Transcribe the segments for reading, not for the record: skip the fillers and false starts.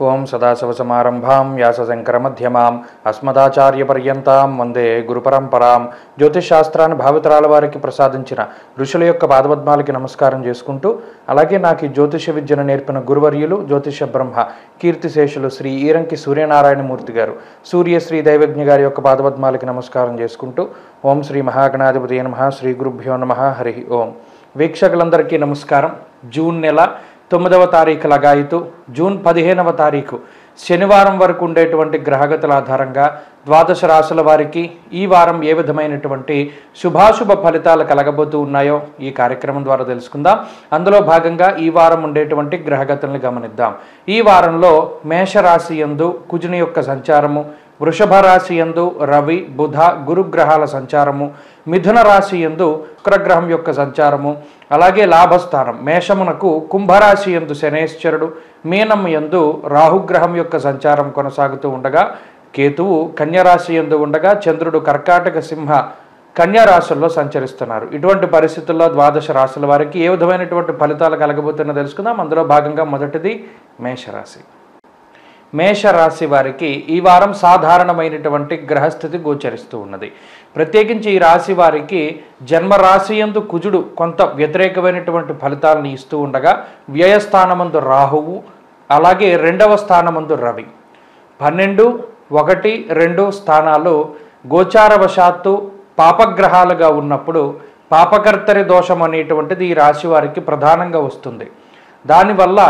ఓం సదాశివసమారంభాం వ్యాసశంకరమధ్యమాం అస్మదాచార్యపర్యంతాం వందే గురుపరంపరాం. జ్యోతిషశాస్త్రాన్ని భావితరాల వారికి ప్రసాదించిన ఋషుల యొక్క పాదపద్మాలకి నమస్కారం చేసుకుంటూ, అలాగే నాకు ఈ జ్యోతిష విద్యను నేర్పిన గురువర్యులు జ్యోతిష బ్రహ్మ కీర్తిశేషులు శ్రీ ఈరంకి సూర్యనారాయణమూర్తి గారు, సూర్యశ్రీ దైవజ్ఞ గారి యొక్క పాదపద్మాలకి నమస్కారం చేసుకుంటూ, ఓం శ్రీ మహాగణాధిపతి నమః, శ్రీ గురుభ్యో నమః, హరి ఓం. వీక్షకులందరికీ నమస్కారం. జూన్ నెల 9వ తారీఖు లగాయితూ జూన్ 15వ తారీఖు శనివారం వరకు ఉండేటువంటి గ్రహగతుల ఆధారంగా ద్వాదశ రాశుల వారికి ఈ వారం ఏ విధమైనటువంటి శుభాశుభ ఫలితాలు కలగబోతూ ఉన్నాయో ఈ కార్యక్రమం ద్వారా తెలుసుకుందాం. అందులో భాగంగా ఈ వారం ఉండేటువంటి గ్రహగతుల్ని గమనిద్దాం. ఈ వారంలో మేషరాశి యందు కుజుని యొక్క సంచారము, వృషభ రాశి యందు రవి బుధ గురుగ్రహాల సంచారము, మిథున రాశి యందు శుక్రగ్రహం యొక్క సంచారము, అలాగే లాభస్థానం మేషమునకు కుంభరాశి యందు శనేశ్వరుడు, మీనం యందు రాహుగ్రహం యొక్క సంచారం కొనసాగుతూ ఉండగా, కేతువు కన్యరాశి యందు ఉండగా, చంద్రుడు కర్కాటక సింహ కన్యారాశుల్లో సంచరిస్తున్నారు. ఇటువంటి పరిస్థితుల్లో ద్వాదశ రాశుల వారికి ఏ విధమైనటువంటి ఫలితాలు కలగబోతున్నా తెలుసుకుందాం. అందులో భాగంగా మొదటిది మేషరాశి. మేషరాశి వారికి ఈ వారం సాధారణమైనటువంటి గ్రహస్థితి గోచరిస్తూ ఉన్నది. ప్రత్యేకించి ఈ రాశి వారికి జన్మరాశి యందు కుజుడు కొంత వ్యతిరేకమైనటువంటి ఫలితాలను ఇస్తూ ఉండగా, వ్యయస్థానమందు రాహువు, అలాగే 2వ స్థానమందు రవి, 12, 1, 2 స్థానాలు గోచారవశాత్తు పాపగ్రహాలుగా ఉన్నప్పుడు పాపకర్తరి దోషం అనేటువంటిది ఈ రాశి వారికి ప్రధానంగా వస్తుంది. దానివల్ల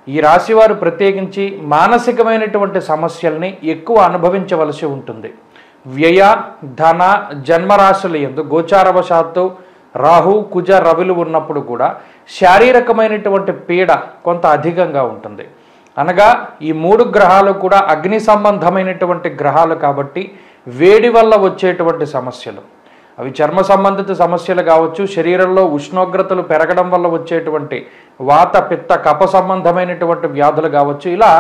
ఈ రాశివారు ప్రత్యేకించి మానసికమైనటువంటి సమస్యల్ని ఎక్కువ అనుభవించవలసి ఉంటుంది. వ్యయ ధన జన్మరాశుల యందు గోచారవశాత్తు రాహు కుజ రవిలు ఉన్నప్పుడు కూడా శారీరకమైనటువంటి పీడ కొంత అధికంగా ఉంటుంది. అనగా ఈ 3 గ్రహాలు కూడా అగ్ని సంబంధమైనటువంటి గ్రహాలు కాబట్టి వేడి వల్ల వచ్చేటువంటి సమస్యలు, అవి చర్మ సంబంధిత సమస్యలు కావచ్చు, శరీరంలో ఉష్ణోగ్రతలు పెరగడం వల్ల వచ్చేటువంటి వాత పిత్త కఫ సంబంధమైనటువంటి వ్యాధులు కావచ్చు, ఇలా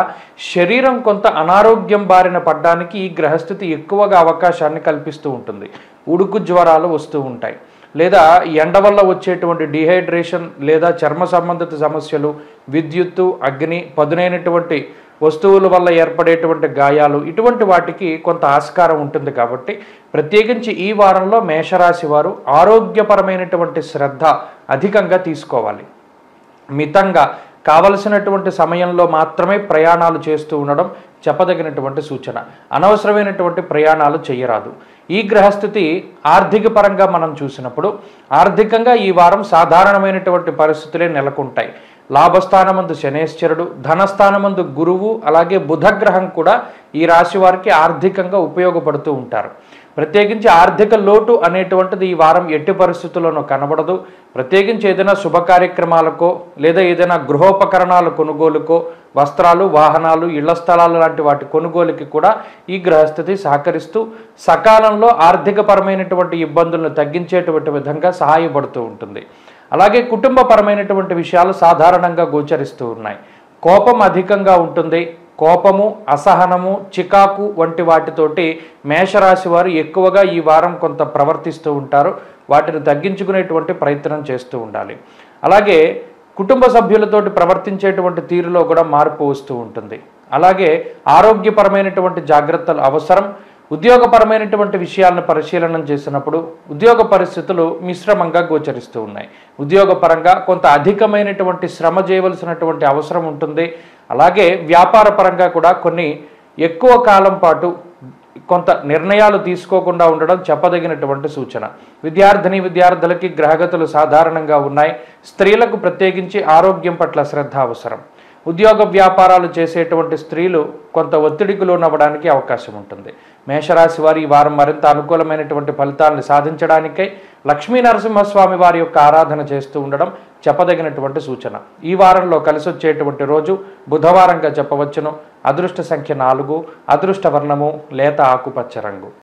శరీరం కొంత అనారోగ్యం బారిన పడడానికి ఈ గ్రహస్థితి ఎక్కువగా అవకాశాన్ని కల్పిస్తూ ఉంటుంది. ఉడుకు జ్వరాలు వస్తూ ఉంటాయి, లేదా ఎండ వల్ల వచ్చేటువంటి డిహైడ్రేషన్, లేదా చర్మ సంబంధిత సమస్యలు, విద్యుత్తు అగ్ని పదునైనటువంటి వస్తువుల వల్ల ఏర్పడేటువంటి గాయాలు, ఇటువంటి వాటికి కొంత ఆస్కారం ఉంటుంది. కాబట్టి ప్రత్యేకించి ఈ వారంలో మేషరాశి వారు ఆరోగ్యపరమైనటువంటి శ్రద్ధ అధికంగా తీసుకోవాలి. మితంగా కావలసినటువంటి సమయంలో మాత్రమే ప్రయాణాలు చేస్తూ ఉండడం చెప్పదగినటువంటి సూచన. అనవసరమైనటువంటి ప్రయాణాలు చేయరాదు. ఈ గ్రహస్థితి ఆర్థిక పరంగా మనం చూసినప్పుడు ఆర్థికంగా ఈ వారం సాధారణమైనటువంటి పరిస్థితులే నెలకొంటాయి. లాభస్థానమందు శనేశ్వరుడు, ధనస్థానమందు గురువు, అలాగే బుధగ్రహం కూడా ఈ రాశి వారికి ఆర్థికంగా ఉపయోగపడుతూ ఉంటారు. ప్రత్యేకించి ఆర్థిక లోటు అనేటువంటిది ఈ వారం ఎట్టి పరిస్థితుల్లోనూ కనబడదు. ప్రత్యేకించి ఏదైనా శుభ కార్యక్రమాలకో, లేదా ఏదైనా గృహోపకరణాల కొనుగోలుకో, వస్త్రాలు వాహనాలు ఇళ్ల స్థలాలు లాంటి వాటి కొనుగోలుకి కూడా ఈ గ్రహస్థితి సహకరిస్తూ సకాలంలో ఆర్థికపరమైనటువంటి ఇబ్బందులను తగ్గించేటువంటి విధంగా సహాయపడుతూ ఉంటుంది. అలాగే కుటుంబపరమైనటువంటి విషయాలు సాధారణంగా గోచరిస్తూ ఉన్నాయి. కోపం అధికంగా ఉంటుంది. కోపము, అసహనము, చికాకు వంటి వాటితోటి మేషరాశి వారు ఎక్కువగా ఈ వారం కొంత ప్రవర్తిస్తూ ఉంటారు. వాటిని తగ్గించుకునేటువంటి ప్రయత్నం చేస్తూ ఉండాలి. అలాగే కుటుంబ సభ్యులతోటి ప్రవర్తించేటువంటి తీరులో కూడా మార్పు వస్తూ ఉంటుంది. అలాగే ఆరోగ్యపరమైనటువంటి జాగ్రత్తలు అవసరం. ఉద్యోగపరమైనటువంటి విషయాలను పరిశీలన చేసినప్పుడు ఉద్యోగ పరిస్థితులు మిశ్రమంగా గోచరిస్తూ ఉన్నాయి. ఉద్యోగపరంగా కొంత అధికమైనటువంటి శ్రమ చేయవలసినటువంటి అవసరం ఉంటుంది. అలాగే వ్యాపార పరంగా కూడా కొన్ని ఎక్కువ కాలం పాటు కొంత నిర్ణయాలు తీసుకోకుండా ఉండడం చెప్పదగినటువంటి సూచన. విద్యార్థులకి గ్రహగతులు సాధారణంగా ఉన్నాయి. స్త్రీలకు ప్రత్యేకించి ఆరోగ్యం పట్ల శ్రద్ధ అవసరం. ఉద్యోగ వ్యాపారాలు చేసేటువంటి స్త్రీలు కొంత ఒత్తిడికి లోనవ్వడానికి అవకాశం ఉంటుంది. మేషరాశి వారి ఈ వారం మరింత అనుకూలమైనటువంటి ఫలితాలను సాధించడానికై లక్ష్మీ నరసింహస్వామి వారి యొక్క ఆరాధన చేస్తూ ఉండడం చెప్పదగినటువంటి సూచన. ఈ వారంలో కలిసి వచ్చేటువంటి రోజు బుధవారంగా చెప్పవచ్చును. అదృష్ట సంఖ్య 4, అదృష్ట వర్ణము లేత ఆకుపచ్చ రంగు.